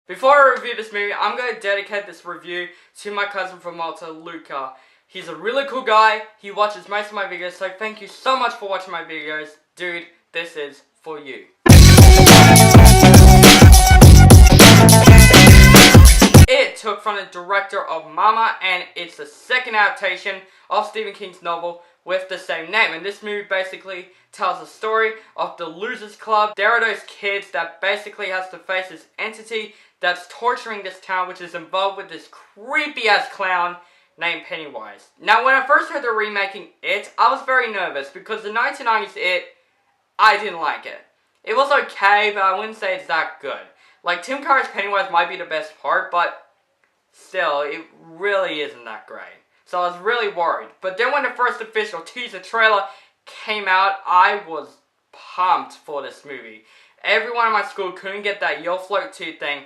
Before I review this movie, I'm going to dedicate this review to my cousin from Malta, Luca. He's a really cool guy. He watches most of my videos, so thank you so much for watching my videos. Dude, this is for you. It took from the director of Mama, and it's the second adaptation of Stephen King's novel with the same name. And this movie basically tells the story of the Losers Club. There are those kids that basically has to face this entity that's torturing this town, which is involved with this creepy ass clown named Pennywise. Now, when I first heard they're remaking It, I was very nervous because the 1990s It, I didn't like it. It was okay, but I wouldn't say it's that good. Like, Tim Curry's Pennywise might be the best part, but still, it really isn't that great. So I was really worried. But then when the first official teaser trailer came out, I was pumped for this movie. Everyone in my school couldn't get that You'll Float 2 thing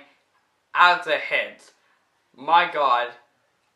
out of their heads. My God,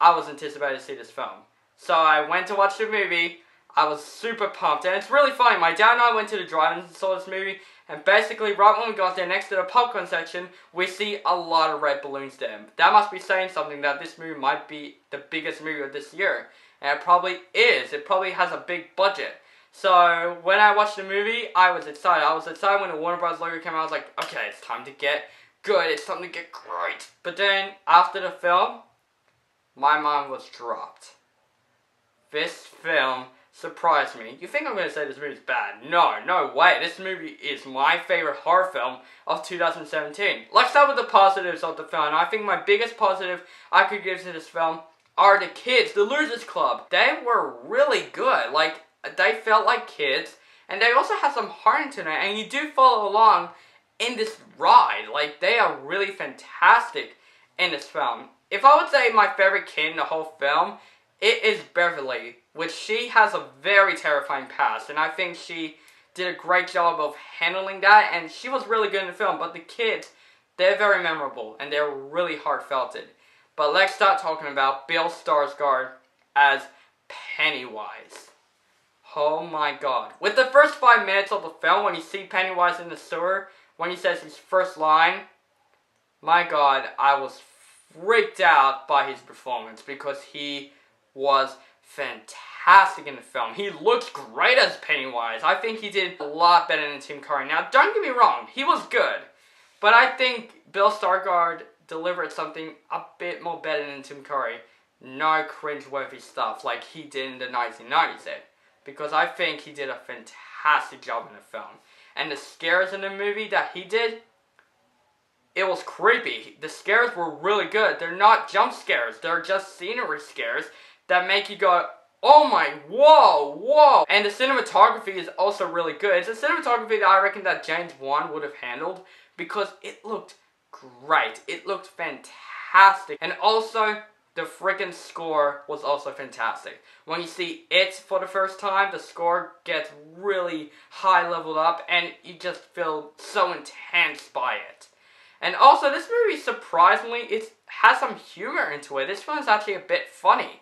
I was anticipating to see this film. So I went to watch the movie. I was super pumped, and it's really funny. My dad and I went to the drive-in and saw this movie, and basically right when we got there next to the popcorn section, we see a lot of red balloons there. That must be saying something, that this movie might be the biggest movie of this year. And it probably is. It probably has a big budget. So when I watched the movie, I was excited. I was excited when the Warner Bros. Logo came out. I was like, okay, it's time to get good. It's time to get great. But then after the film, my mind was dropped. This film surprised me. You think I'm going to say this movie's bad? No way. This movie is my favorite horror film of 2017. Let's start with the positives of the film. I think my biggest positive I could give to this film are the kids, the Losers Club. They were really good. Like, they felt like kids, and they also have some heart into it, and you do follow along in this ride. Like, they are really fantastic in this film. If I would say my favorite kid in the whole film, it is Beverly, which she has a very terrifying past, and I think she did a great job of handling that, and she was really good in the film. But the kids, they're very memorable, and they're really heartfelted. But let's start talking about Bill Skarsgård as Pennywise. Oh my God. With the first 5 minutes of the film, when you see Pennywise in the sewer, when he says his first line, my God, I was freaked out by his performance because he was fantastic in the film. He looked great as Pennywise. I think he did a lot better than Tim Curry. Now, don't get me wrong, he was good. But I think Bill Skarsgård delivered something a bit more better than Tim Curry. No cringe-worthy stuff like he did in the 1990s. Because I think he did a fantastic job in the film. And the scares in the movie that he did, it was creepy. The scares were really good. They're not jump scares. They're just scenery scares that make you go, oh my, whoa. And the cinematography is also really good. It's a cinematography that I reckon that James Wan would have handled because it looked great. It looked fantastic. And also, the freaking score was also fantastic. When you see It for the first time, the score gets really high leveled up and you just feel so intense by it. And also, this movie, surprisingly, it has some humor into it. This film is actually a bit funny.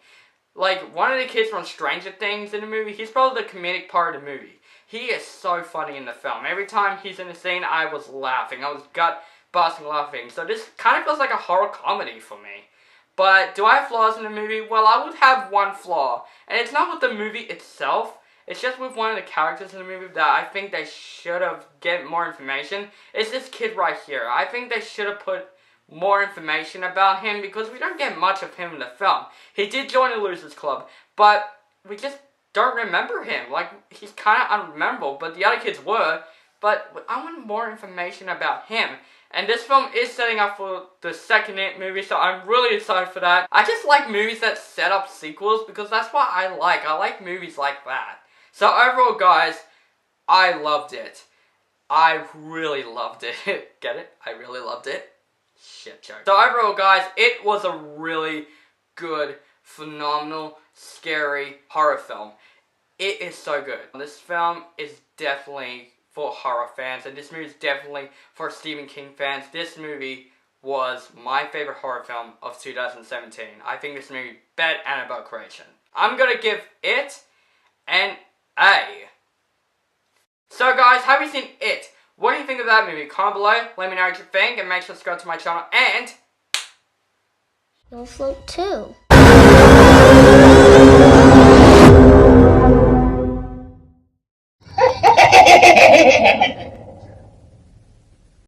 Like, one of the kids from Stranger Things in the movie, he's probably the comedic part of the movie. He is so funny in the film. Every time he's in the scene, I was laughing. I was gut-busting laughing. So this kind of feels like a horror comedy for me. But do I have flaws in the movie? Well, I would have one flaw. And it's not with the movie itself. It's just with one of the characters in the movie that I think they should have get more information. It's this kid right here. I think they should have put more information about him because we don't get much of him in the film. He did join the Losers Club, but we just don't remember him. Like, he's kind of unmemorable, but the other kids were. But I want more information about him. And this film is setting up for the second It movie, so I'm really excited for that. I just like movies that set up sequels because that's what I like. I like movies like that. So overall, guys, I loved it. I really loved it. Get it? I really loved it. Shit joke. So overall, guys, it was a really good, phenomenal, scary horror film. It is so good. This film is definitely for horror fans, and this movie is definitely for Stephen King fans. This movie was my favorite horror film of 2017. I think this movie bet Annabelle Creation. I'm gonna give it an A. So guys, have you seen It? What do you think of that movie? Comment below, let me know what you think, and make sure to subscribe to my channel, and you'll float too.